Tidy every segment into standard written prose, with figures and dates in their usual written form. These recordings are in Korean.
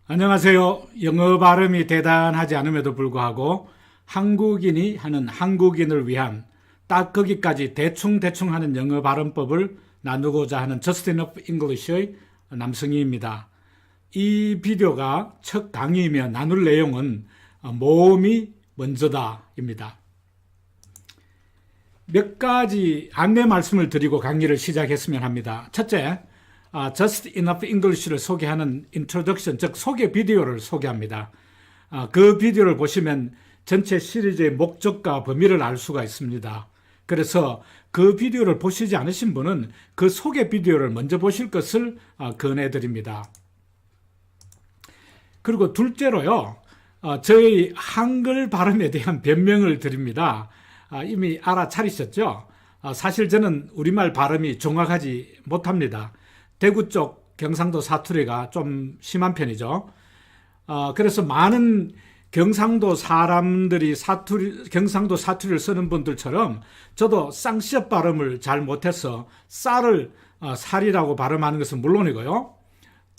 안녕하세요. 영어 발음이 대단하지 않음에도 불구하고 한국인이 하는 한국인을 위한 딱 거기까지 대충 하는 영어 발음법을 나누고자 하는 Just Enough English의 남승희입니다. 이 비디오가 첫 강의이며 나눌 내용은 모음이 먼저다입니다. 몇 가지 안내 말씀을 드리고 강의를 시작했으면 합니다. 첫째, Just Enough English를 소개하는 인트로덕션, 즉 소개 비디오를 소개합니다. 그 비디오를 보시면 전체 시리즈의 목적과 범위를 알 수가 있습니다. 그래서 그 비디오를 보시지 않으신 분은 그 소개 비디오를 먼저 보실 것을 권해드립니다. 그리고 둘째로요, 저희 한글 발음에 대한 변명을 드립니다. 이미 알아차리셨죠? 사실 저는 우리말 발음이 정확하지 못합니다. 대구 쪽 경상도 사투리가 좀 심한 편이죠. 그래서 많은 경상도 사람들이 경상도 사투리를 쓰는 분들처럼 저도 쌍시업 발음을 잘 못해서 쌀을 살이라고 발음하는 것은 물론이고요.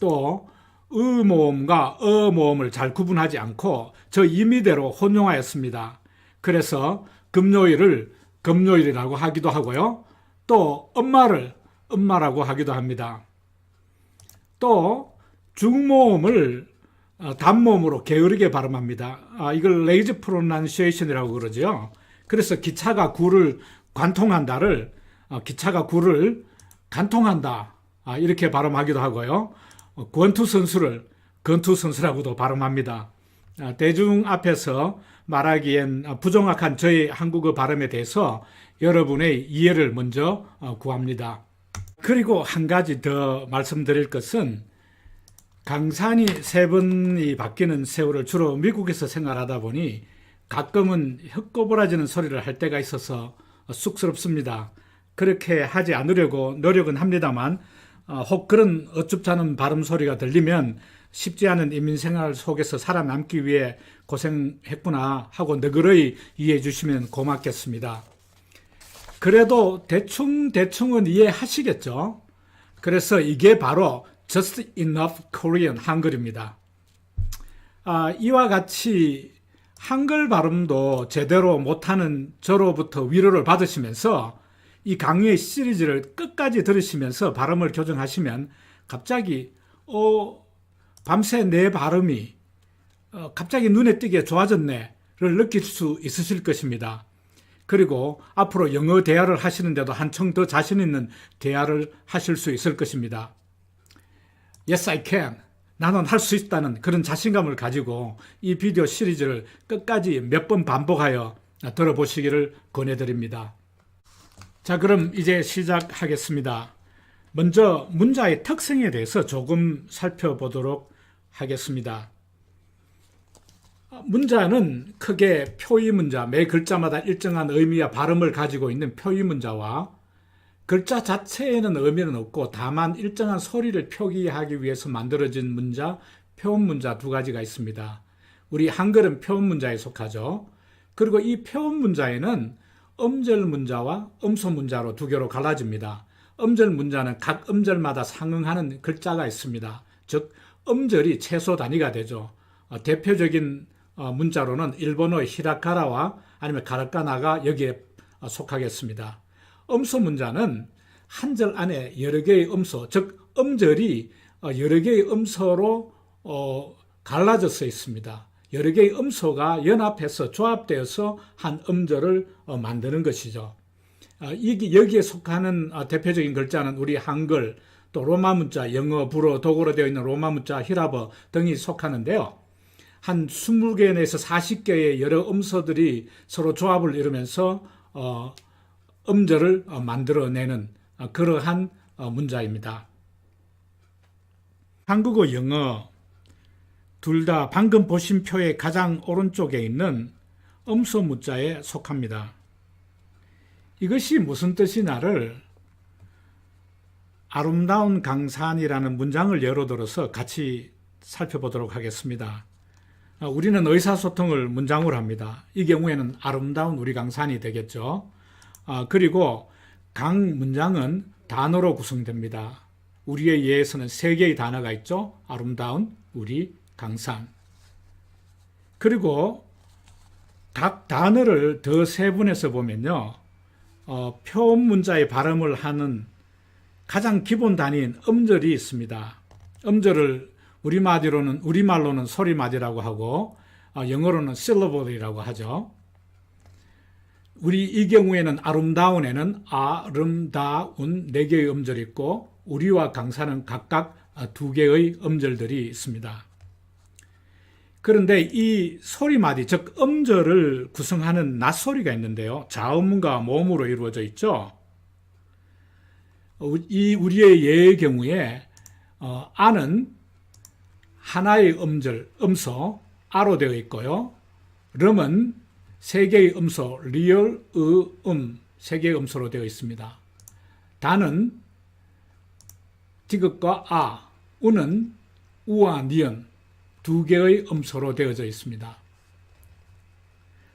또 의모음과 어모음을 잘 구분하지 않고 저 임의대로 혼용하였습니다. 그래서 금요일을 금요일이라고 하기도 하고요. 또 엄마를 엄마라고 하기도 합니다. 또 중모음을 단모음으로 게으르게 발음합니다. 이걸 레이즈 프로넌시에이션이라고 그러죠. 그래서 기차가 굴을 관통한다를 기차가 굴을 간통한다 이렇게 발음하기도 하고요. 권투선수를 건투선수라고도 발음합니다. 대중 앞에서 말하기엔 부정확한 저의 한국어 발음에 대해서 여러분의 이해를 먼저 구합니다. 그리고 한 가지 더 말씀드릴 것은 강산이 세 번이 바뀌는 세월을 주로 미국에서 생활하다 보니 가끔은 혀꼬부라지는 소리를 할 때가 있어서 쑥스럽습니다. 그렇게 하지 않으려고 노력은 합니다만 혹 그런 어줍지 않은 발음 소리가 들리면 쉽지 않은 인민생활 속에서 살아남기 위해 고생했구나 하고 너그러이 이해해 주시면 고맙겠습니다. 그래도 대충은 이해하시겠죠? 그래서 이게 바로 Just Enough Korean 한글입니다. 이와 같이 한글 발음도 제대로 못하는 저로부터 위로를 받으시면서 이 강의 시리즈를 끝까지 들으시면서 발음을 교정하시면 갑자기 밤새 내 발음이 갑자기 눈에 띄게 좋아졌네를 느낄 수 있으실 것입니다. 그리고 앞으로 영어 대화를 하시는데도 한층 더 자신 있는 대화를 하실 수 있을 것입니다. Yes, I can. 나는 할 수 있다는 그런 자신감을 가지고 이 비디오 시리즈를 끝까지 몇 번 반복하여 들어보시기를 권해드립니다. 자, 그럼 이제 시작하겠습니다. 먼저 문자의 특성에 대해서 조금 살펴보도록 하겠습니다. 문자는 크게 표의 문자, 매 글자마다 일정한 의미와 발음을 가지고 있는 표의 문자와 글자 자체에는 의미는 없고 다만 일정한 소리를 표기하기 위해서 만들어진 문자, 표음 문자 두 가지가 있습니다. 우리 한글은 표음 문자에 속하죠. 그리고 이 표음 문자에는 음절 문자와 음소 문자로 두 개로 갈라집니다. 음절 문자는 각 음절마다 상응하는 글자가 있습니다. 즉 음절이 최소 단위가 되죠. 대표적인 문자로는 일본어의 히라카라와 아니면 가라카나가 여기에 속하겠습니다. 음소 문자는 한 절 안에 여러 개의 음소, 즉 음절이 여러 개의 음소로 갈라져서 있습니다. 여러 개의 음소가 연합해서 조합되어서 한 음절을 만드는 것이죠. 여기에 속하는 대표적인 글자는 우리 한글, 또 로마 문자, 영어, 불어, 독어로 되어 있는 로마 문자, 히라버 등이 속하는데요. 한 20개 내에서 40개의 여러 음소들이 서로 조합을 이루면서 음절을 만들어내는 그러한 문자입니다. 한국어, 영어 둘 다 방금 보신 표의 가장 오른쪽에 있는 음소 문자에 속합니다. 이것이 무슨 뜻이냐를 아름다운 강산이라는 문장을 예로 들어서 같이 살펴보도록 하겠습니다. 우리는 의사소통을 문장으로 합니다. 이 경우에는 아름다운 우리 강산이 되겠죠. 그리고 강 문장은 단어로 구성됩니다. 우리의 예에서는 세 개의 단어가 있죠. 아름다운 우리 강산. 그리고 각 단어를 더 세분해서 보면요. 표음 문자의 발음을 하는 가장 기본 단위인 음절이 있습니다. 음절을 우리말로는 소리마디라고 하고 영어로는 syllable이라고 하죠. 이 경우에는 아름다운에는 아름다운 4개의 음절이 있고 우리와 강산은 각각 2개의 음절들이 있습니다. 그런데 이 소리마디, 즉 음절을 구성하는 낫소리가 있는데요. 자음과 모음으로 이루어져 있죠. 우리의 예의 경우에 아는 하나의 음절, 음소, 아로 되어 있고요. 름은 3개의 음소, 리을, 3개의 음소로 되어 있습니다. 다는 디귿과 아, 우는 우와, 니은 2개의 음소로 되어져 있습니다.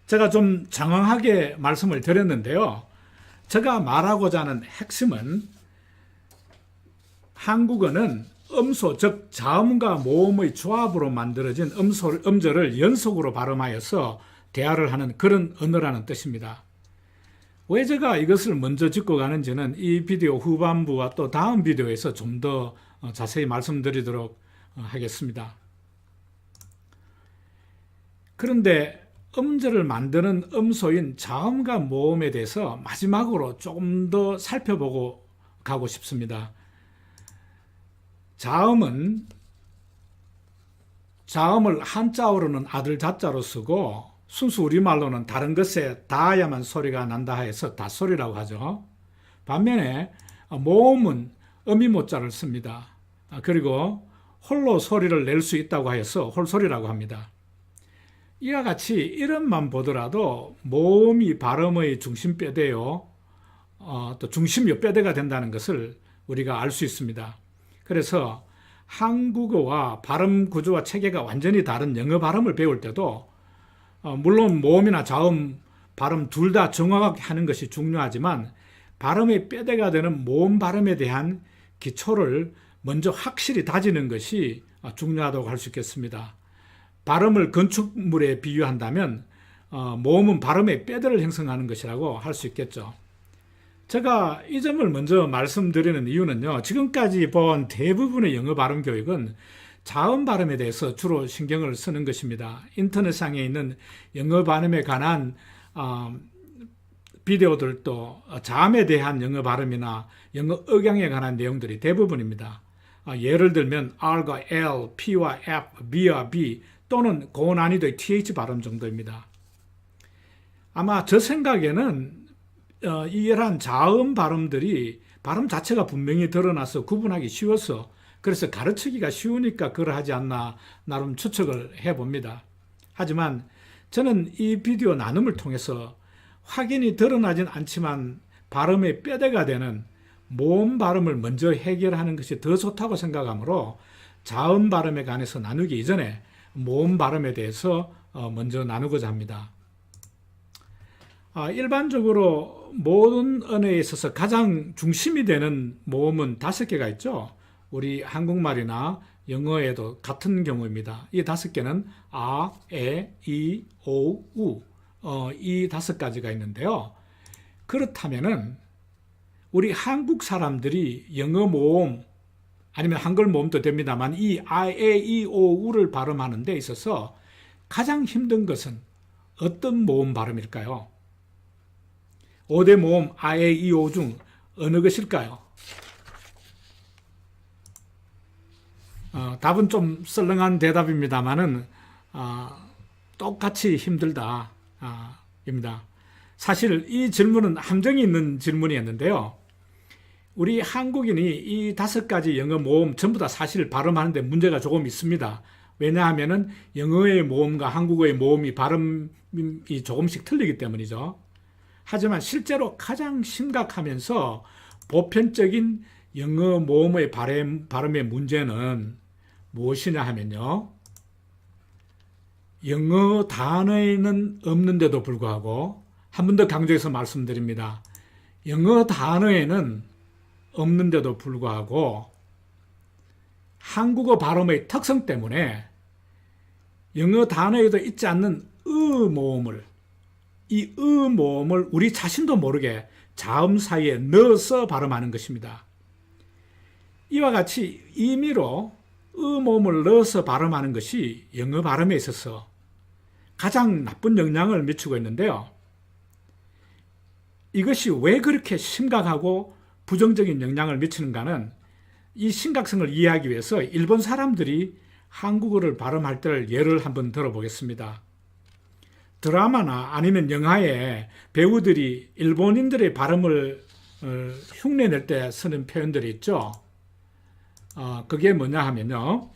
제가 좀 장황하게 말씀을 드렸는데요. 제가 말하고자 하는 핵심은 한국어는 음소, 즉 자음과 모음의 조합으로 만들어진 음절을 연속으로 발음하여서 대화를 하는 그런 언어라는 뜻입니다. 왜 제가 이것을 먼저 짚고 가는지는 이 비디오 후반부와 또 다음 비디오에서 좀 더 자세히 말씀드리도록 하겠습니다. 그런데 음절을 만드는 음소인 자음과 모음에 대해서 마지막으로 조금 더 살펴보고 가고 싶습니다. 자음을 한자어로는 아들 자자로 쓰고 순수 우리말로는 다른 것에 닿아야만 소리가 난다 해서 닷소리라고 하죠. 반면에 모음은 어미모자를 씁니다. 그리고 홀로 소리를 낼 수 있다고 해서 홀소리라고 합니다. 이와 같이 이름만 보더라도 모음이 발음의 중심뼈대요. 또 중심요 뼈대가 된다는 것을 우리가 알 수 있습니다. 그래서 한국어와 발음 구조와 체계가 완전히 다른 영어 발음을 배울 때도 물론 모음이나 자음 발음 둘 다 정확하게 하는 것이 중요하지만 발음의 뼈대가 되는 모음 발음에 대한 기초를 먼저 확실히 다지는 것이 중요하다고 할 수 있겠습니다. 발음을 건축물에 비유한다면 모음은 발음의 뼈대를 형성하는 것이라고 할 수 있겠죠. 제가 이 점을 먼저 말씀드리는 이유는요. 지금까지 본 대부분의 영어 발음 교육은 자음 발음에 대해서 주로 신경을 쓰는 것입니다. 인터넷상에 있는 영어 발음에 관한 비디오들도 자음에 대한 영어 발음이나 영어 억양에 관한 내용들이 대부분입니다. 예를 들면 R과 L, P와 F, B와 B 또는 고난이도의 TH 발음 정도입니다. 아마 저 생각에는 이러한 자음 발음들이 발음 자체가 분명히 드러나서 구분하기 쉬워서 그래서 가르치기가 쉬우니까 그러하지 않나 나름 추측을 해봅니다. 하지만 저는 이 비디오 나눔을 통해서 확연히 드러나진 않지만 발음의 뼈대가 되는 모음 발음을 먼저 해결하는 것이 더 좋다고 생각하므로 자음 발음에 관해서 나누기 이전에 모음 발음에 대해서 먼저 나누고자 합니다. 일반적으로 모든 언어에 있어서 가장 중심이 되는 모음은 5개가 있죠. 우리 한국말이나 영어에도 같은 경우입니다. 이 5개는 아, 에, 이, 오, 우 이 5가지가 있는데요. 그렇다면은 우리 한국 사람들이 영어 모음 아니면 한글 모음도 됩니다만 이 아, 에, 이, 오, 우를 발음하는 데 있어서 가장 힘든 것은 어떤 모음 발음일까요? 5대 모음 아, 에, 이, 오 중 어느 것일까요? 답은 좀 썰렁한 대답입니다만은 똑같이 힘들다 입니다. 사실 이 질문은 함정이 있는 질문이었는데요. 우리 한국인이 이 5가지 영어 모음 전부 다 사실 발음하는데 문제가 조금 있습니다. 왜냐하면은 영어의 모음과 한국어의 모음이 발음이 조금씩 틀리기 때문이죠. 하지만 실제로 가장 심각하면서 보편적인 영어 모음의 발음의 문제는 무엇이냐 하면요. 영어 단어에는 없는데도 불구하고 한 번 더 강조해서 말씀드립니다. 영어 단어에는 없는데도 불구하고 한국어 발음의 특성 때문에 영어 단어에도 있지 않는 모음을, 이 모음을 우리 자신도 모르게 자음 사이에 넣어서 발음하는 것입니다. 이와 같이 임의로 모음을 넣어서 발음하는 것이 영어 발음에 있어서 가장 나쁜 영향을 미치고 있는데요. 이것이 왜 그렇게 심각하고 부정적인 영향을 미치는가는 이 심각성을 이해하기 위해서 일본 사람들이 한국어를 발음할 때를 예를 한번 들어보겠습니다. 드라마나 아니면 영화에 배우들이 일본인들의 발음을 흉내낼 때 쓰는 표현들이 있죠. 그게 뭐냐 하면요.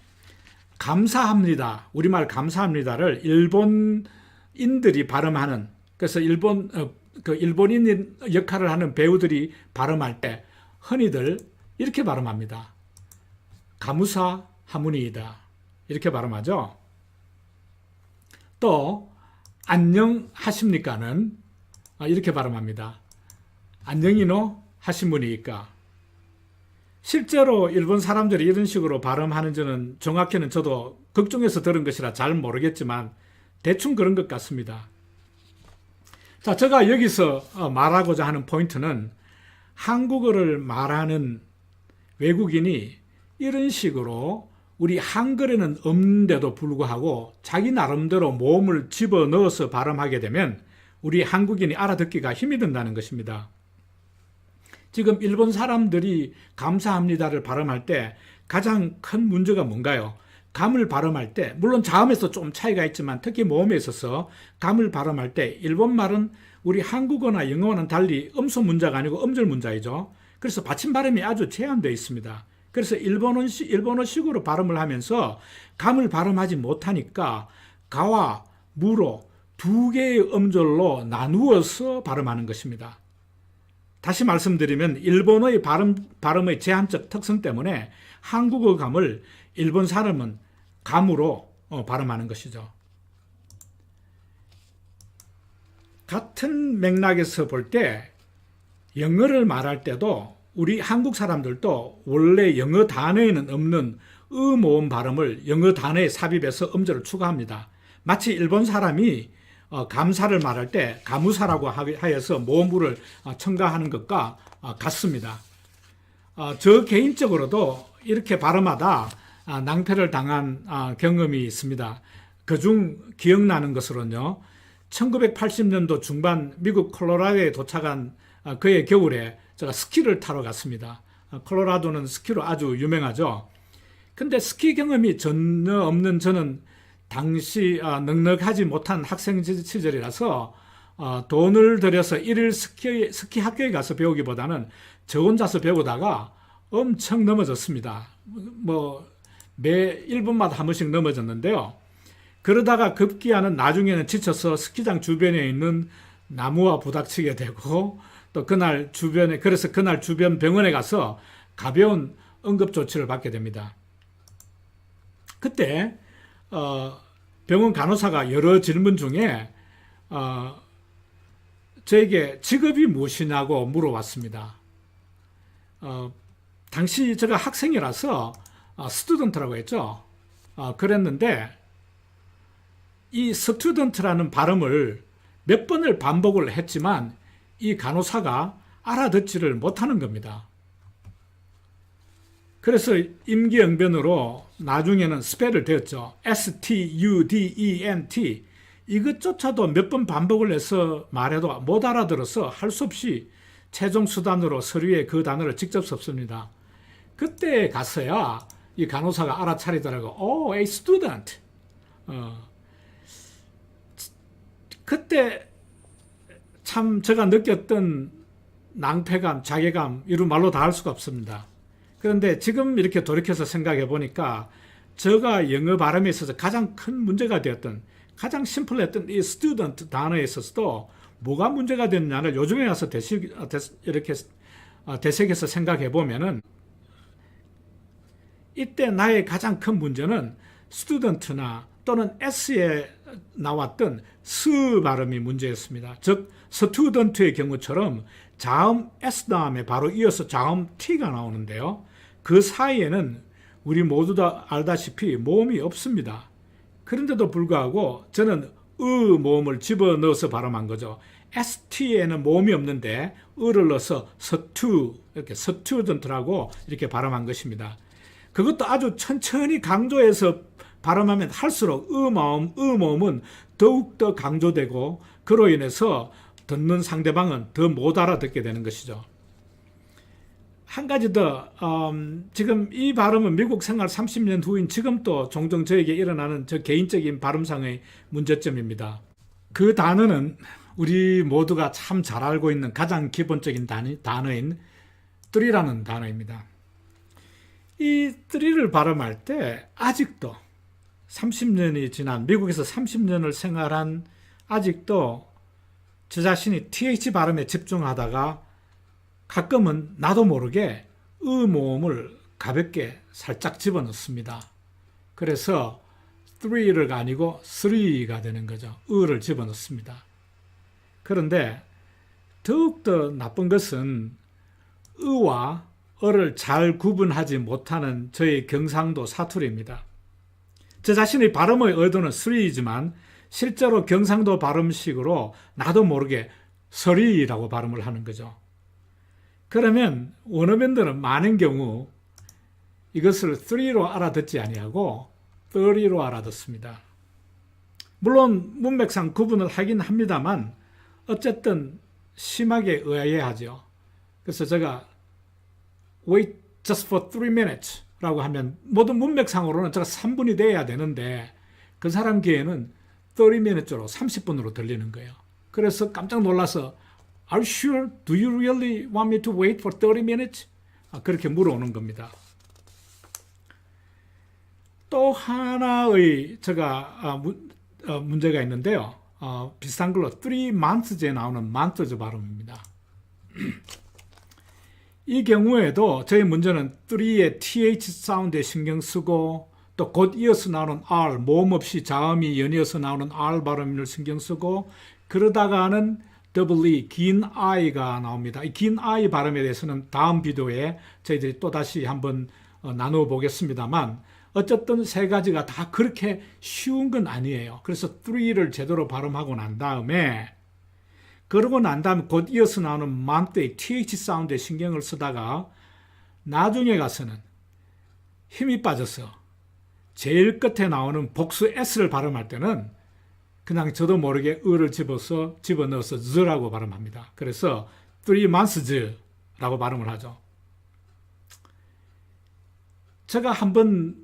감사합니다. 우리말 감사합니다를 일본인들이 발음하는, 그래서 일본인 역할을 하는 배우들이 발음할 때 흔히들 이렇게 발음합니다. 가무사 하무니이다. 이렇게 발음하죠. 또 안녕하십니까는 이렇게 발음합니다. 안녕이노 하시무니이까. 실제로 일본 사람들이 이런 식으로 발음하는지는 정확히는 저도 극중에서 들은 것이라 잘 모르겠지만 대충 그런 것 같습니다. 자, 제가 여기서 말하고자 하는 포인트는 한국어를 말하는 외국인이 이런 식으로 우리 한글에는 없는데도 불구하고 자기 나름대로 모음을 집어넣어서 발음하게 되면 우리 한국인이 알아듣기가 힘이 든다는 것입니다. 지금 일본 사람들이 감사합니다를 발음할 때 가장 큰 문제가 뭔가요? 감을 발음할 때, 물론 자음에서 좀 차이가 있지만 특히 모음에 있어서 감을 발음할 때 일본 말은 우리 한국어나 영어와는 달리 음소 문자가 아니고 음절 문자이죠. 그래서 받침 발음이 아주 제한되어 있습니다. 그래서 일본어식으로 발음을 하면서 감을 발음하지 못하니까 가와 무로 두 개의 음절로 나누어서 발음하는 것입니다. 다시 말씀드리면 일본어의 발음의 제한적 특성 때문에 한국어 감을 일본 사람은 감으로 발음하는 것이죠. 같은 맥락에서 볼 때 영어를 말할 때도 우리 한국 사람들도 원래 영어 단어에는 없는 모음 발음을 영어 단어에 삽입해서 음절을 추가합니다. 마치 일본 사람이 감사를 말할 때 가무사라고 하여서 모음부를 첨가하는 것과 같습니다. 저 개인적으로도 이렇게 발음하다 낭패를 당한 경험이 있습니다. 그중 기억나는 것으로는요. 1980년도 중반 미국 콜로라도에 도착한 그해 겨울에 제가 스키를 타러 갔습니다. 콜로라도는 스키로 아주 유명하죠. 근데 스키 경험이 전혀 없는 저는 당시 넉넉하지 못한 학생 시절이라서 돈을 들여서 일일 스키 학교에 가서 배우기보다는 저 혼자서 배우다가 엄청 넘어졌습니다. 매 1분마다 한 번씩 넘어졌는데요. 그러다가 급기야는 나중에는 지쳐서 스키장 주변에 있는 나무와 부닥치게 되고 또 그래서 그날 주변 병원에 가서 가벼운 응급조치를 받게 됩니다. 그때 병원 간호사가 여러 질문 중에 저에게 직업이 무엇이냐고 물어봤습니다. 당시 제가 학생이라서 스튜던트라고 했죠. 그랬는데 이 스튜던트라는 발음을 몇 번을 반복을 했지만 이 간호사가 알아듣지를 못하는 겁니다. 그래서 임기응변으로 나중에는 스펠을 되었죠. STUDENT. 이것조차도 몇 번 반복을 해서 말해도 못 알아들어서 할 수 없이 최종 수단으로 서류에 그 단어를 직접 썼습니다. 그때 가서야 이 간호사가 알아차리더라고. a student. 그때 참 제가 느꼈던 낭패감, 자괴감, 이루 말로 다 할 수가 없습니다. 그런데 지금 이렇게 돌이켜서 생각해 보니까 제가 영어 발음에 있어서 가장 큰 문제가 되었던, 가장 심플했던 이 student 단어에 있어서도 뭐가 문제가 됐냐를 요즘에 와서 이렇게 되새겨서 생각해 보면은 이때 나의 가장 큰 문제는 student나 또는 S에 나왔던 스 발음이 문제였습니다. 즉 스튜던트의 경우처럼 자음 S 다음에 바로 이어서 자음 T가 나오는데요. 그 사이에는 우리 모두 다 알다시피 모음이 없습니다. 그런데도 불구하고 저는 모음을 집어넣어서 발음한 거죠. ST에는 모음이 없는데 을을 넣어서 서투, 이렇게 서투던트라고 이렇게 발음한 것입니다. 그것도 아주 천천히 강조해서 발음하면 할수록 모음은 더욱더 강조되고 그로 인해서 듣는 상대방은 더 못 알아듣게 되는 것이죠. 한 가지 더, 지금 이 발음은 미국 생활 30년 후인 지금도 종종 저에게 일어나는 저 개인적인 발음상의 문제점입니다. 그 단어는 우리 모두가 참 잘 알고 있는 가장 기본적인 단어인 뜰이라는 단어입니다. 이 뜰을 발음할 때 아직도 30년이 지난 미국에서 30년을 생활한 아직도 저 자신이 TH 발음에 집중하다가 가끔은 나도 모르게 모음을 가볍게 살짝 집어넣습니다. 그래서 3가 아니고 3가 되는 거죠. 을을 집어넣습니다. 그런데 더욱더 나쁜 것은 의와 어를 잘 구분하지 못하는 저의 경상도 사투리입니다. 저 자신의 발음의 의도는 3이지만 실제로 경상도 발음식으로 나도 모르게 서리라고 발음을 하는 거죠. 그러면 원어민들은 많은 경우 이것을 3로 알아듣지 아니하고 30로 알아듣습니다. 물론 문맥상 구분을 하긴 합니다만 어쨌든 심하게 의아해하죠. 그래서 제가 wait just for 3 minutes 라고 하면 모든 문맥상으로는 제가 3분이 돼야 되는데 그 사람 귀에는 30minutes로 30분으로 들리는 거예요. 그래서 깜짝 놀라서 Are you sure? Do you really want me to wait for 30 minutes? 그렇게 물어오는 겁니다. 또 하나의 제가 문제가 있는데요. 비슷한 걸로 3 months에 나오는 months 발음입니다. 이 경우에도 저희 문제는 3의 th 사운드에 신경 쓰고 또 곧 이어서 나오는 r, 모음 없이 자음이 연이어서 나오는 r 발음을 신경 쓰고 그러다가는 doubly 긴 i가 나옵니다. 이 긴 i 발음에 대해서는 다음 비디오에 저희들이 또다시 한번 나누어 보겠습니다만 어쨌든 세 가지가 다 그렇게 쉬운 건 아니에요. 그래서 3를 제대로 발음하고 난 다음에 그러고 난 다음에 곧 이어서 나오는 month의 th 사운드에 신경을 쓰다가 나중에 가서는 힘이 빠져서 제일 끝에 나오는 복수 s를 발음할 때는 그냥 저도 모르게 을을 집어넣어서 z라고 발음합니다. 그래서 3 months라고 발음을 하죠. 제가 한번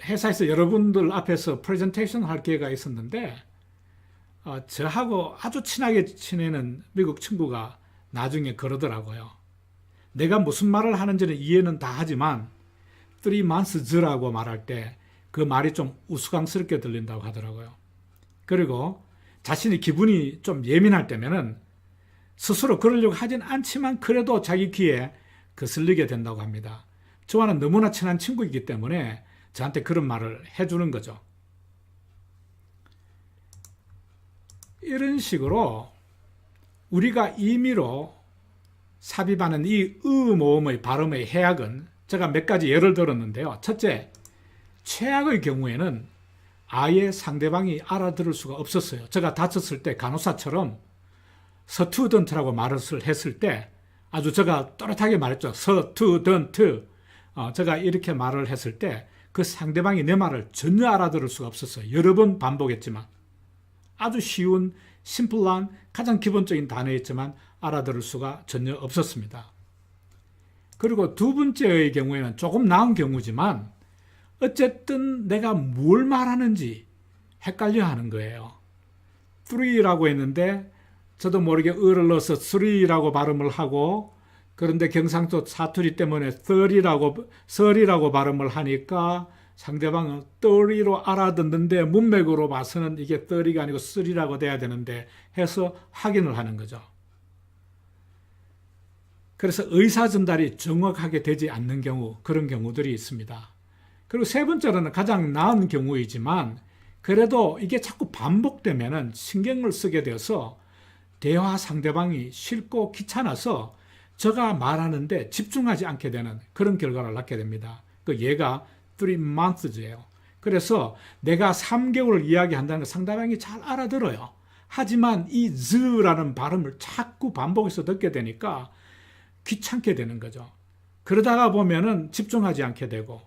회사에서 여러분들 앞에서 프레젠테이션 할 기회가 있었는데 저하고 아주 친하게 지내는 미국 친구가 나중에 그러더라고요. 내가 무슨 말을 하는지는 이해는 다 하지만 3 months라고 말할 때 그 말이 좀 우스꽝스럽게 들린다고 하더라고요. 그리고 자신이 기분이 좀 예민할 때면은 스스로 그러려고 하진 않지만 그래도 자기 귀에 거슬리게 된다고 합니다. 저와는 너무나 친한 친구이기 때문에 저한테 그런 말을 해주는 거죠. 이런 식으로 우리가 임의로 삽입하는 이 모음의 발음의 해악은 제가 몇 가지 예를 들었는데요. 첫째, 최악의 경우에는 아예 상대방이 알아들을 수가 없었어요. 제가 다쳤을 때 간호사처럼 서투던트라고 말을 했을 때 아주 제가 또렷하게 말했죠. 서투던트. 제가 이렇게 말을 했을 때 그 상대방이 내 말을 전혀 알아들을 수가 없었어요. 여러 번 반복했지만 아주 쉬운 심플한 가장 기본적인 단어였지만 알아들을 수가 전혀 없었습니다. 그리고 두 번째의 경우에는 조금 나은 경우지만 어쨌든 내가 뭘 말하는지 헷갈려 하는 거예요. 3라고 했는데 저도 모르게 을을 넣어서 3라고 발음을 하고 그런데 경상도 사투리 때문에 30이라고 발음을 하니까 상대방은 30로 알아듣는데 문맥으로 봐서는 이게 30가 아니고 3라고 돼야 되는데 해서 확인을 하는 거죠. 그래서 의사 전달이 정확하게 되지 않는 경우, 그런 경우들이 있습니다. 그리고 세 번째로는 가장 나은 경우이지만 그래도 이게 자꾸 반복되면은 신경을 쓰게 되어서 대화 상대방이 싫고 귀찮아서 제가 말하는데 집중하지 않게 되는 그런 결과를 낳게 됩니다. 그 얘가 3 months예요. 그래서 내가 3개월을 이야기한다는 걸 상대방이 잘 알아들어요. 하지만 이 z라는 발음을 자꾸 반복해서 듣게 되니까 귀찮게 되는 거죠. 그러다가 보면은 집중하지 않게 되고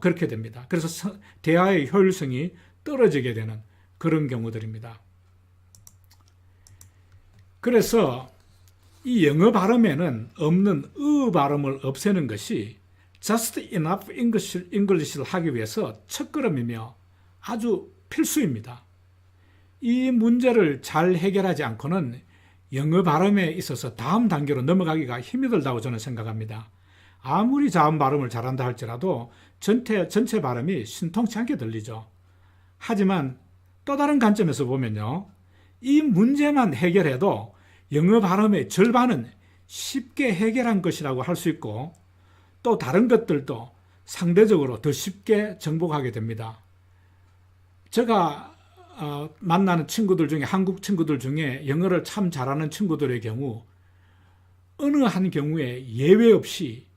그렇게 됩니다. 그래서 대화의 효율성이 떨어지게 되는 그런 경우들입니다. 그래서 이 영어 발음에는 없는 발음을 없애는 것이 just enough English를 하기 위해서 첫걸음이며 아주 필수입니다. 이 문제를 잘 해결하지 않고는 영어 발음에 있어서 다음 단계로 넘어가기가 힘이 들다고 저는 생각합니다. 아무리 자음 발음을 잘한다 할지라도 전체 발음이 신통치 않게 들리죠. 하지만 또 다른 관점에서 보면요. 이 문제만 해결해도 영어 발음의 절반은 쉽게 해결한 것이라고 할 수 있고 또 다른 것들도 상대적으로 더 쉽게 정복하게 됩니다. 제가 만나는 친구들 중에 한국 친구들 중에 영어를 참 잘하는 친구들의 경우 어느 한 경우에 예외 없이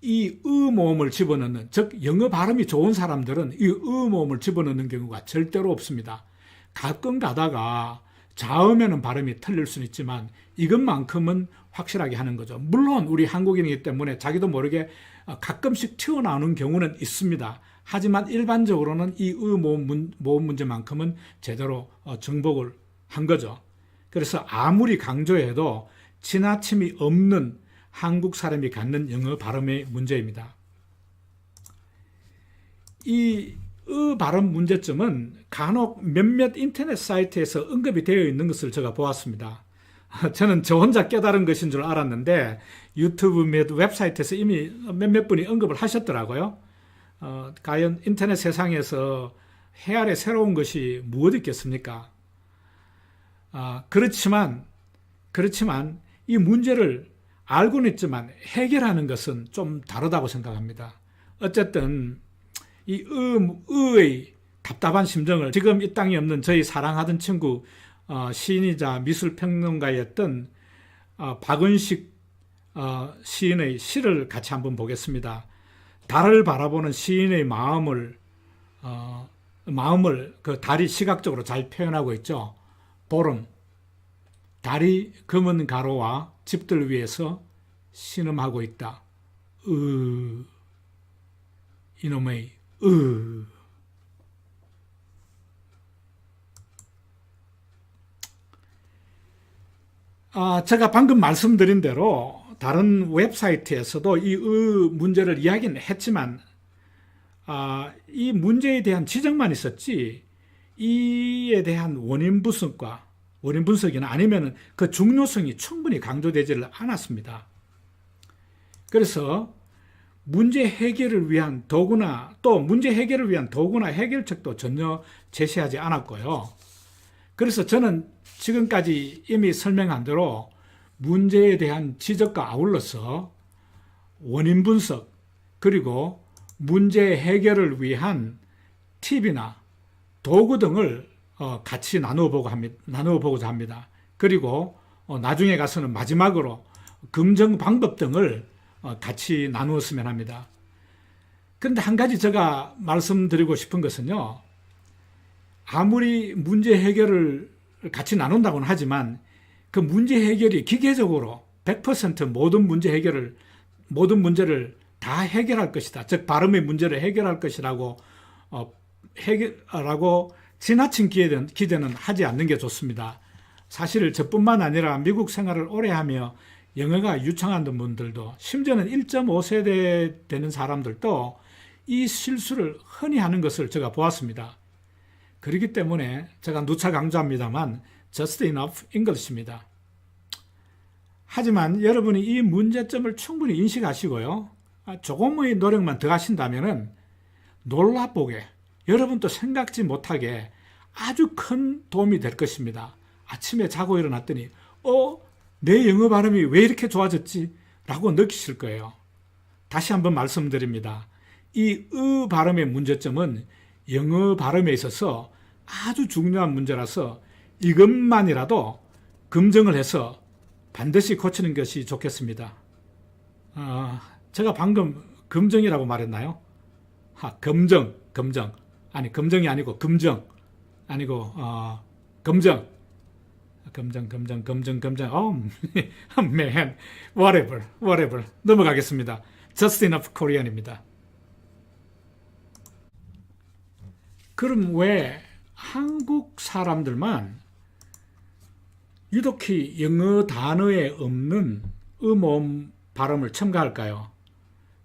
이 모음을 집어넣는, 즉 영어 발음이 좋은 사람들은 이 모음을 집어넣는 경우가 절대로 없습니다. 가끔 가다가 자음에는 발음이 틀릴 수는 있지만 이것만큼은 확실하게 하는 거죠. 물론 우리 한국인이기 때문에 자기도 모르게 가끔씩 튀어나오는 경우는 있습니다. 하지만 일반적으로는 이 모음 문제만큼은 제대로 정복을 한 거죠. 그래서 아무리 강조해도 지나침이 없는 한국 사람이 갖는 영어 발음의 문제입니다. 이 발음 문제점은 간혹 몇몇 인터넷 사이트에서 언급이 되어 있는 것을 제가 보았습니다. 저는 저 혼자 깨달은 것인 줄 알았는데 유튜브 몇 웹사이트에서 이미 몇몇 분이 언급을 하셨더라고요. 과연 인터넷 세상에서 해아래 새로운 것이 무엇이 있겠습니까? 그렇지만 이 문제를 알고는 있지만 해결하는 것은 좀 다르다고 생각합니다. 어쨌든 이 의의 답답한 심정을 지금 이 땅에 없는 저희 사랑하던 친구 시인이자 미술평론가였던 박은식 시인의 시를 같이 한번 보겠습니다. 달을 바라보는 시인의 마음을 그 달이 시각적으로 잘 표현하고 있죠. 보름, 달이 검은 가로와 집들 위에서 신음하고 있다. 이놈의 제가 방금 말씀드린 대로 다른 웹사이트에서도 이 문제를 이야기는 했지만 이 문제에 대한 지적만 있었지 이에 대한 원인 분석이나 아니면 그 중요성이 충분히 강조되지를 않았습니다. 그래서 문제 해결을 위한 도구나 해결책도 전혀 제시하지 않았고요. 그래서 저는 지금까지 이미 설명한 대로 문제에 대한 지적과 아울러서 원인 분석 그리고 문제 해결을 위한 팁이나 도구 등을 같이 나누어보고자 합니다. 그리고 나중에 가서는 마지막으로 긍정 방법 등을 같이 나누었으면 합니다. 그런데 한 가지 제가 말씀드리고 싶은 것은요. 아무리 문제 해결을 같이 나눈다고는 하지만 그 문제 해결이 기계적으로 100% 모든 문제를 다 해결할 것이다. 즉 발음의 문제를 해결할 것이라고 지나친 기대는 하지 않는 게 좋습니다. 사실 저뿐만 아니라 미국 생활을 오래 하며 영어가 유창한 분들도 심지어는 1.5세대 되는 사람들도 이 실수를 흔히 하는 것을 제가 보았습니다. 그렇기 때문에 제가 누차 강조합니다만 just enough English입니다. 하지만 여러분이 이 문제점을 충분히 인식하시고요. 조금의 노력만 더 하신다면 놀라보게 여러분도 생각지 못하게 아주 큰 도움이 될 것입니다. 아침에 자고 일어났더니 내 영어 발음이 왜 이렇게 좋아졌지? 라고 느끼실 거예요. 다시 한번 말씀드립니다. 이 발음의 문제점은 영어 발음에 있어서 아주 중요한 문제라서 이것만이라도 검증을 해서 반드시 고치는 것이 좋겠습니다. 제가 방금 검증이라고 말했나요? 검정. 아니, 검정이 아니고 금정. 아니고, 검정. 검정. man. whatever. 넘어가겠습니다. Just enough Korean입니다. 그럼 왜 한국 사람들만 유독히 영어 단어에 없는 음음 발음을 첨가할까요?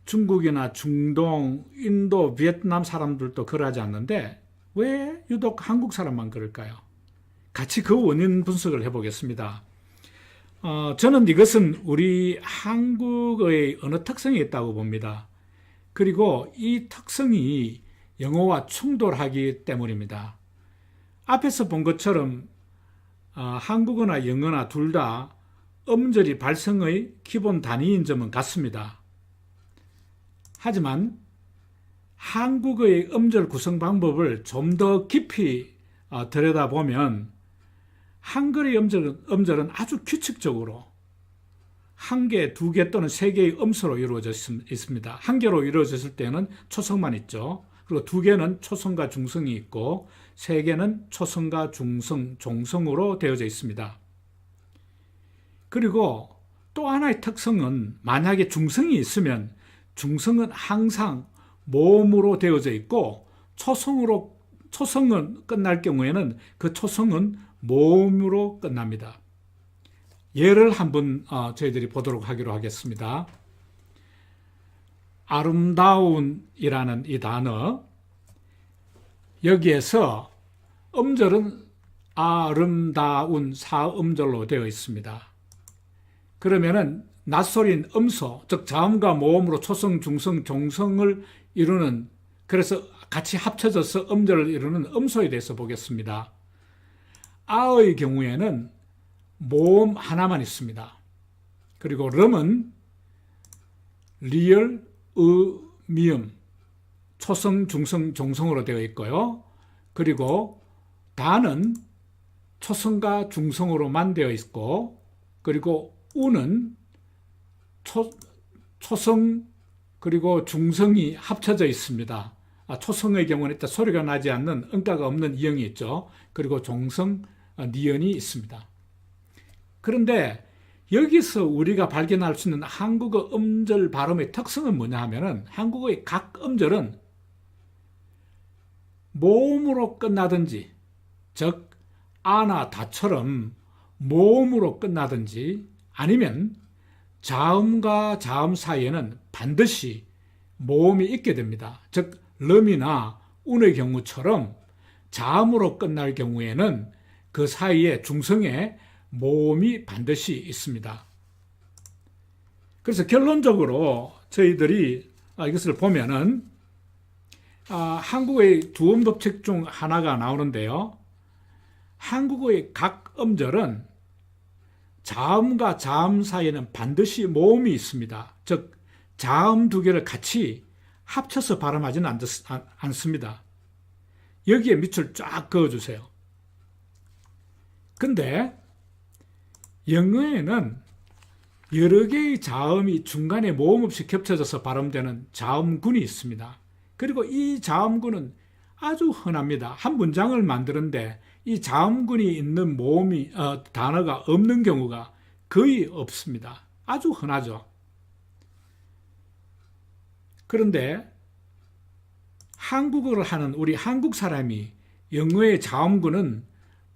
중국이나 중동, 인도, 베트남 사람들도 그러지 않는데 왜 유독 한국 사람만 그럴까요? 같이 그 원인 분석을 해보겠습니다. 저는 이것은 우리 한국의 언어 특성이 있다고 봅니다. 그리고 이 특성이 영어와 충돌하기 때문입니다. 앞에서 본 것처럼 한국어나 영어나 둘 다 음절이 발성의 기본 단위인 점은 같습니다. 하지만 한국어의 음절 구성 방법을 좀 더 깊이 들여다보면 한글의 음절은 아주 규칙적으로 한 개, 두 개 또는 세 개의 음소로 이루어져 있습니다. 한 개로 이루어졌을 때는 초성만 있죠. 그리고 두 개는 초성과 중성이 있고 세 개는 초성과 중성, 종성으로 되어져 있습니다. 그리고 또 하나의 특성은 만약에 중성이 있으면 중성은 항상 모음으로 되어져 있고 초성은 끝날 경우에는 그 초성은 모음으로 끝납니다. 예를 한번 저희들이 보도록 하기로 하겠습니다. 아름다운이라는 이 단어, 여기에서 음절은 아름다운 사음절로 되어 있습니다. 그러면은 낯설인 음소, 즉 자음과 모음으로 초성, 중성, 종성을 이루는, 그래서 같이 합쳐져서 음절을 이루는 음소에 대해서 보겠습니다. 아의 경우에는 모음 하나만 있습니다. 그리고 름은 리을, 미음, 초성, 중성, 종성으로 되어 있고요. 그리고 다는 초성과 중성으로만 되어 있고, 그리고 우는 초성 그리고 중성이 합쳐져 있습니다. 초성의 경우는 일단 소리가 나지 않는 음가가 없는 이형이 있죠. 그리고 종성, 니은이 있습니다. 그런데 여기서 우리가 발견할 수 있는 한국어 음절 발음의 특성은 뭐냐 하면은 한국어의 각 음절은 모음으로 끝나든지, 즉 아나 다처럼 모음으로 끝나든지, 아니면 자음과 자음 사이에는 반드시 모음이 있게 됩니다. 즉 름이나 운의 경우처럼 자음으로 끝날 경우에는 그 사이에 중성에 모음이 반드시 있습니다. 그래서 결론적으로 저희들이 이것을 보면은 한국어의 두음 법칙 중 하나가 나오는데요. 한국어의 각 음절은 자음과 자음 사이에는 반드시 모음이 있습니다. 즉 자음 두 개를 같이 합쳐서 발음하지는 않습니다. 여기에 밑줄 쫙 그어주세요. 근데 영어에는 여러 개의 자음이 중간에 모음 없이 겹쳐져서 발음되는 자음군이 있습니다. 그리고 이 자음군은 아주 흔합니다. 한 문장을 만드는데 이 자음군이 있는 단어가 없는 경우가 거의 없습니다. 아주 흔하죠. 그런데 한국어를 하는 우리 한국 사람이 영어의 자음군은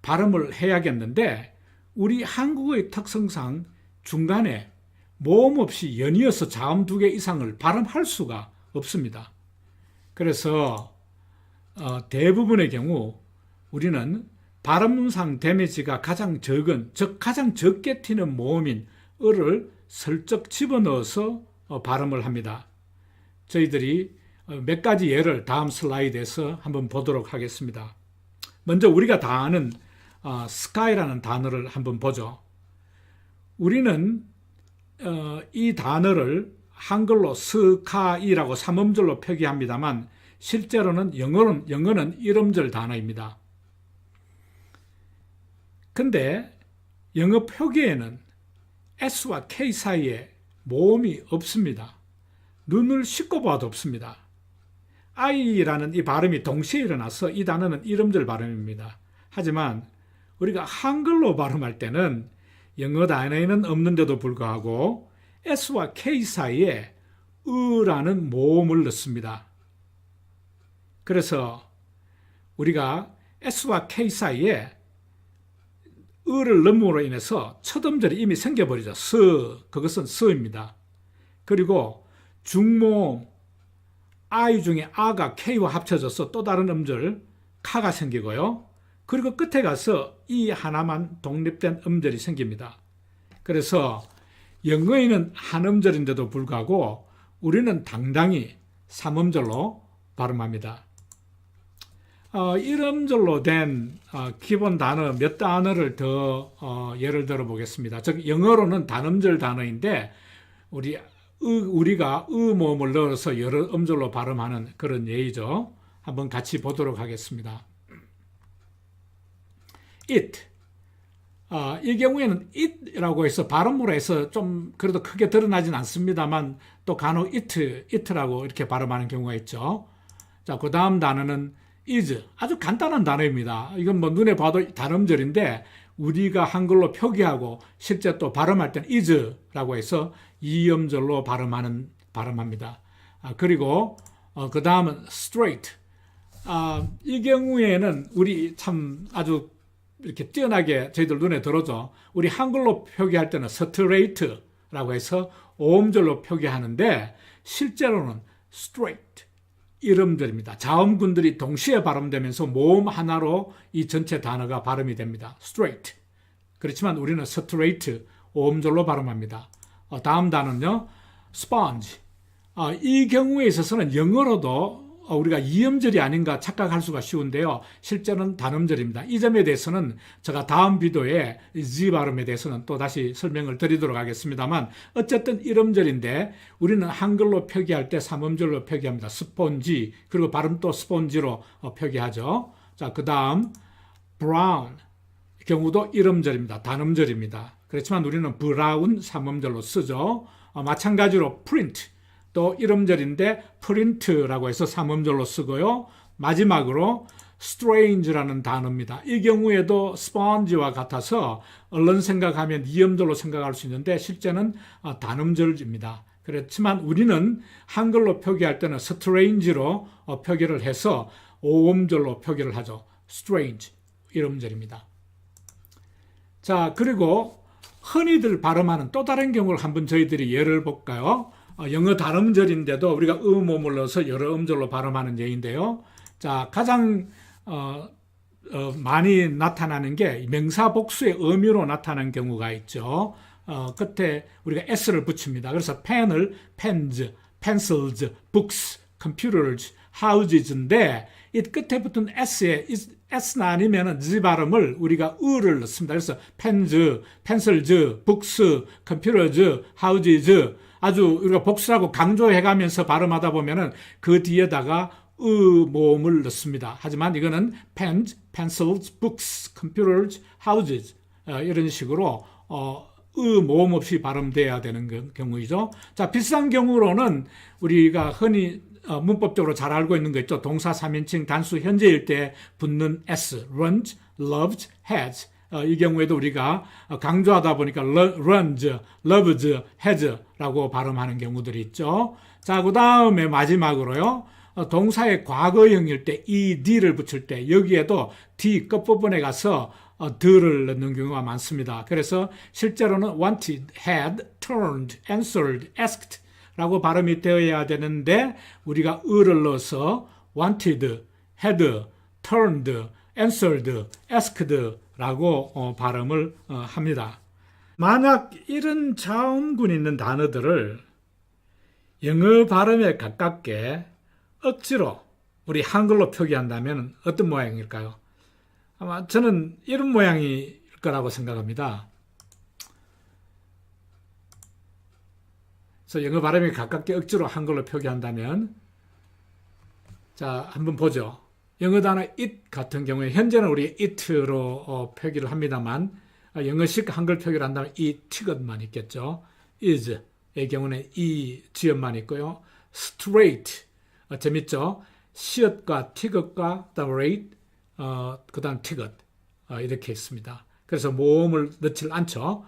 발음을 해야겠는데 우리 한국어의 특성상 중간에 모음 없이 연이어서 자음 두 개 이상을 발음할 수가 없습니다. 그래서 대부분의 경우 우리는 발음상 데미지가 가장 적은, 즉 가장 적게 튀는 모음인 을을 슬쩍 집어넣어서 발음을 합니다. 저희들이 몇 가지 예를 다음 슬라이드에서 한번 보도록 하겠습니다. 먼저 우리가 다 아는 sky라는 단어를 한번 보죠. 우리는 이 단어를 한글로 스카이라고 삼음절로 표기합니다만 실제로는 영어는 1음절 단어입니다. 근데 영어 표기에는 S와 K 사이에 모음이 없습니다. 눈을 씻고 봐도 없습니다. I라는 이 발음이 동시에 일어나서 이 단어는 이음절 발음입니다. 하지만 우리가 한글로 발음할 때는 영어 단어에는 없는데도 불구하고 S와 K 사이에 으라는 모음을 넣습니다. 그래서 우리가 S와 K 사이에 으를 넣음으로 인해서 첫 음절이 이미 생겨버리죠. 그것은 스입니다. 그리고 중모음 I 중에 아가 K와 합쳐져서 또 다른 음절 카가 생기고요. 그리고 끝에 가서 이 하나만 독립된 음절이 생깁니다. 그래서 영어에는 한 음절인데도 불구하고 우리는 당당히 3음절로 발음합니다. 1음절로 된 기본 단어 몇 단어를 더 예를 들어 보겠습니다. 즉 영어로는 단음절 단어인데 우리가 모음을 넣어서 여러 음절로 발음하는 그런 예이죠. 한번 같이 보도록 하겠습니다. it. 이 경우에는 it라고 해서 발음으로 해서 좀 그래도 크게 드러나진 않습니다만 또 간혹 it라고 이렇게 발음하는 경우가 있죠. 자, 그 다음 단어는 is. 아주 간단한 단어입니다. 이건 뭐 눈에 봐도 단음절인데 우리가 한글로 표기하고 실제 또 발음할 때는 is라고 해서 이음절로 발음합니다. 그리고 그 다음은 straight. 이 경우에는 우리 참 아주 이렇게 뛰어나게 저희들 눈에 들어오죠. 우리 한글로 표기할 때는 straight라고 해서 5음절로 표기하는데 실제로는 straight 이음절입니다. 자음군들이 동시에 발음되면서 모음 하나로 이 전체 단어가 발음이 됩니다. straight. 그렇지만 우리는 straight 5음절로 발음합니다. 다음 단어는요. sponge. 이 경우에 있어서는 영어로도 우리가 이음절이 아닌가 착각할 수가 쉬운데요. 실제는 단음절입니다. 이 점에 대해서는 제가 다음 비디오에 Z 발음에 대해서는 또 다시 설명을 드리도록 하겠습니다만 어쨌든 1음절인데 우리는 한글로 표기할 때 3음절로 표기합니다. 스폰지 그리고 발음도 스폰지로 표기하죠. 자, 그 다음 brown 경우도 1음절입니다. 단음절입니다. 그렇지만 우리는 브라운 3음절로 쓰죠. 마찬가지로 print 또 1음절인데 프린트라고 해서 3음절로 쓰고요. 마지막으로 strange라는 단어입니다. 이 경우에도 sponge와 같아서 얼른 생각하면 2음절로 생각할 수 있는데 실제는 단음절입니다. 그렇지만 우리는 한글로 표기할 때는 strange로 표기를 해서 5음절로 표기를 하죠. strange 1음절입니다. 자, 그리고 흔히들 발음하는 또 다른 경우를 한번 저희들이 예를 볼까요? 영어 단음절인데도 우리가 음음을 넣어서 여러 음절로 발음하는 예인데요. 자, 가장 많이 나타나는 게 명사 복수의 의미로 나타나는 경우가 있죠. 끝에 우리가 s를 붙입니다. 그래서 pen을 pens, pencils, books, computers, houses인데 이 끝에 붙은 s에 s나 아니면 z 발음을 우리가 으를 넣습니다. 그래서 pens, pencils, books, computers, houses 아주 우리가 복수하고 강조해가면서 발음하다 보면은 그 뒤에다가 모음을 넣습니다. 하지만 이거는 pens, pencils, books, computers, houses 이런 식으로 모음 없이 발음돼야 되는 경우이죠. 자, 비슷한 경우로는 우리가 흔히 문법적으로 잘 알고 있는 거 있죠. 동사 3인칭 단수 현재일 때 붙는 s, runs, loves, has. 이 경우에도 우리가 강조하다 보니까 runs, loves, has라고 발음하는 경우들이 있죠. 자, 그 다음에 마지막으로요. 동사의 과거형일 때 ed를 붙일 때 여기에도 d 끝부분에 가서 the를 넣는 경우가 많습니다. 그래서 실제로는 wanted, had, turned, answered, asked 라고 발음이 되어야 되는데 우리가 을을 넣어서 wanted, had, turned, answered, asked 라고 발음을 합니다. 만약 이런 자음군 있는 단어들을 영어 발음에 가깝게 억지로 우리 한글로 표기한다면 어떤 모양일까요? 아마 저는 이런 모양일 거라고 생각합니다. 그래서 영어 발음에 가깝게 억지로 한글로 표기한다면 자, 한번 보죠. 영어 단어 it 같은 경우에 현재는 우리 it로 표기를 합니다만 영어식 한글 표기를 한다면 이 티귿만 있겠죠. is의 경우는 이 지음만 있고요. straight 재밌죠. 시읒과 티귿과 그다음 rate, 그다음 티귿 이렇게 있습니다. 그래서 모음을 넣질 않죠.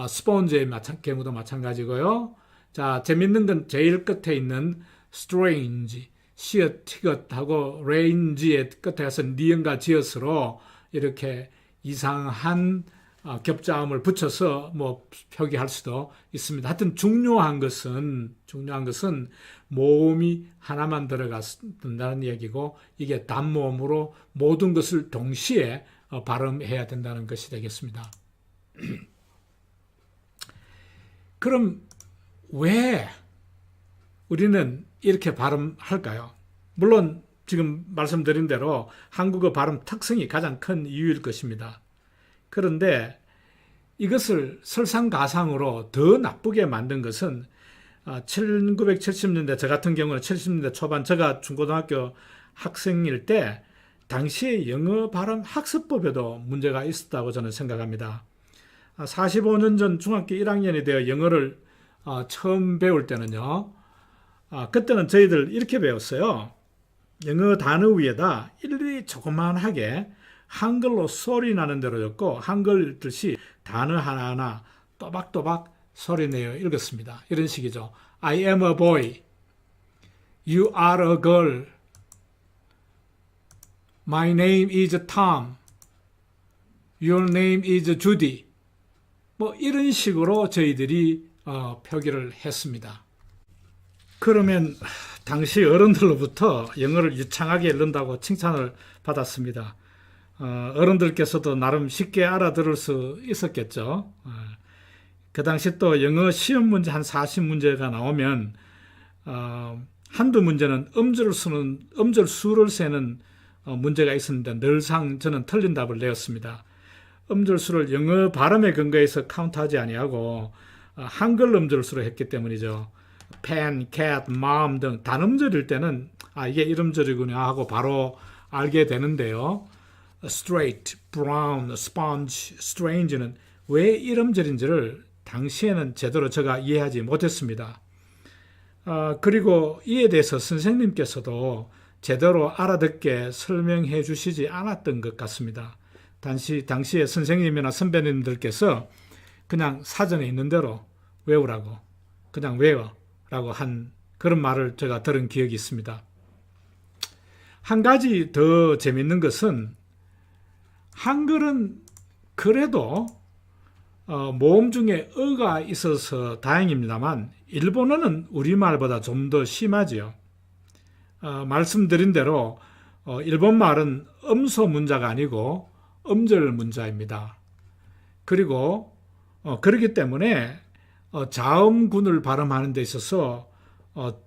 스폰지의 경우도 마찬가지고요. 자, 재밌는 건 제일 끝에 있는 strange, 시읒, 티귿하고 range의 끝에 가서 니은과 지읒으로 이렇게 이상한 겹자음을 붙여서 뭐 표기할 수도 있습니다. 하여튼 중요한 것은 모음이 하나만 들어간다는 얘기고, 이게 단모음으로 모든 것을 동시에 발음해야 된다는 것이 되겠습니다. 그럼 왜 우리는 이렇게 발음할까요? 물론 지금 말씀드린 대로 한국어 발음 특성이 가장 큰 이유일 것입니다. 그런데 이것을 설상가상으로 더 나쁘게 만든 것은 1970년대, 저 같은 경우는 70년대 초반, 제가 중고등학교 학생일 때 당시에 영어 발음 학습법에도 문제가 있었다고 저는 생각합니다. 45년 전 중학교 1학년이 되어 영어를 처음 배울 때는요, 그때는 저희들 이렇게 배웠어요. 영어 단어 위에다 일일이 조그만하게 한글로 소리 나는 대로 적고, 한글 읽듯이 단어 하나하나 또박또박 소리내어 읽었습니다. 이런 식이죠. I am a boy. You are a girl. My name is Tom. Your name is Judy. 뭐 이런 식으로 저희들이 표기를 했습니다. 그러면 당시 어른들로부터 영어를 유창하게 읽는다고 칭찬을 받았습니다. 어른들께서도 나름 쉽게 알아들을 수 있었겠죠. 그 당시 또 영어 시험 문제 한 40문제가 나오면 한두 문제는 음절수를 세는 문제가 있었는데 늘상 저는 틀린 답을 내었습니다. 음절수를 영어 발음에 근거해서 카운트하지 아니하고 한글 음절수로 했기 때문이죠. pen, cat, mom 등 단음절일 때는 이게 이름절이구나 하고 바로 알게 되는데요. straight, brown, sponge, strange는 왜 이름절인지를 당시에는 제대로 제가 이해하지 못했습니다. 그리고 이에 대해서 선생님께서도 제대로 알아듣게 설명해 주시지 않았던 것 같습니다. 당시에 선생님이나 선배님들께서 그냥 사전에 있는 대로 외우라고, 그냥 외워라고 한 그런 말을 제가 들은 기억이 있습니다. 한 가지 더 재밌는 것은 한글은 그래도 모음 중에 어가 있어서 다행입니다만 일본어는 우리말보다 좀 더 심하지요. 말씀드린 대로 일본말은 음소 문자가 아니고 음절 문자입니다. 그리고 그렇기 때문에 자음군을 발음하는 데 있어서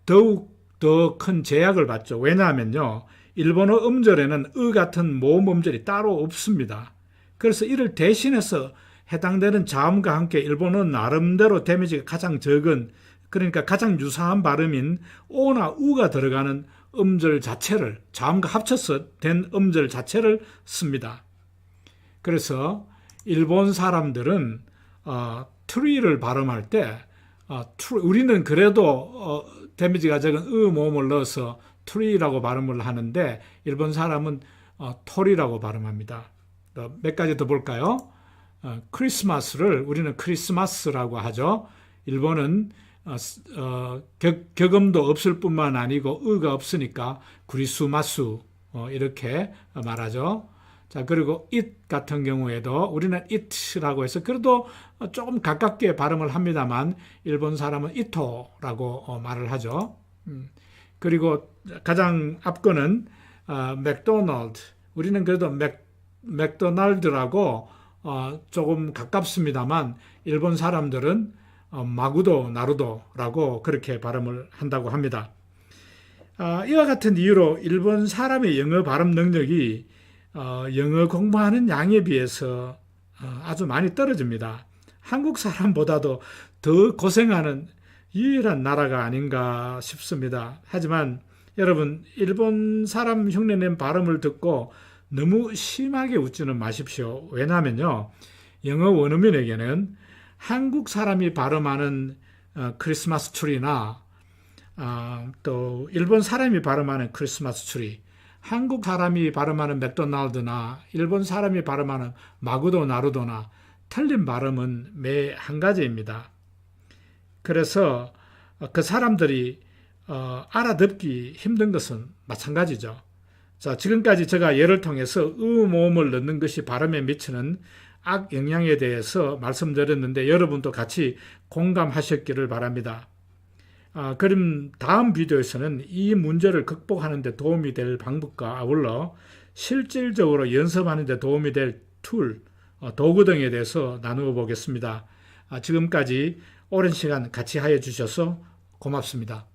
더욱 더 큰 제약을 받죠. 왜냐하면요, 일본어 음절에는 으 같은 모음 음절이 따로 없습니다. 그래서 이를 대신해서 해당되는 자음과 함께 일본어는 나름대로 데미지가 가장 적은, 그러니까 가장 유사한 발음인 오나 우가 들어가는 음절 자체를, 자음과 합쳐서 된 음절 자체를 씁니다. 그래서 일본 사람들은 트리를 발음할 때 우리는 그래도 데미지가 적은 으 모음을 넣어서 트리라고 발음을 하는데 일본 사람은 토리라고 발음합니다. 몇 가지 더 볼까요? 크리스마스를 우리는 크리스마스라고 하죠. 일본은 격음도 없을 뿐만 아니고 으가 없으니까 구리수마수 이렇게 말하죠. 자, 그리고 it 같은 경우에도 우리는 it라고 해서 그래도 조금 가깝게 발음을 합니다만 일본 사람은 이토라고 말을 하죠. 그리고 가장 앞거는 맥도날드, 우리는 그래도 맥도날드라고 조금 가깝습니다만 일본 사람들은 마구도 나루도라고 그렇게 발음을 한다고 합니다. 이와 같은 이유로 일본 사람의 영어 발음 능력이 영어 공부하는 양에 비해서 아주 많이 떨어집니다. 한국 사람보다도 더 고생하는 유일한 나라가 아닌가 싶습니다. 하지만 여러분, 일본 사람 흉내낸 발음을 듣고 너무 심하게 웃지는 마십시오. 왜냐하면요, 영어 원어민에게는 한국 사람이 발음하는 크리스마스 트리나 또 일본 사람이 발음하는 크리스마스 트리, 한국 사람이 발음하는 맥도날드나 일본 사람이 발음하는 마구도 나루도나 틀린 발음은 매 한 가지입니다. 그래서 그 사람들이 알아듣기 힘든 것은 마찬가지죠. 자, 지금까지 제가 예를 통해서 모음을 넣는 것이 발음에 미치는 악영향에 대해서 말씀드렸는데 여러분도 같이 공감하셨기를 바랍니다. 그럼 다음 비디오에서는 이 문제를 극복하는 데 도움이 될 방법과 아울러 실질적으로 연습하는 데 도움이 될 툴, 도구 등에 대해서 나누어 보겠습니다. 지금까지 오랜 시간 같이 하여 주셔서 고맙습니다.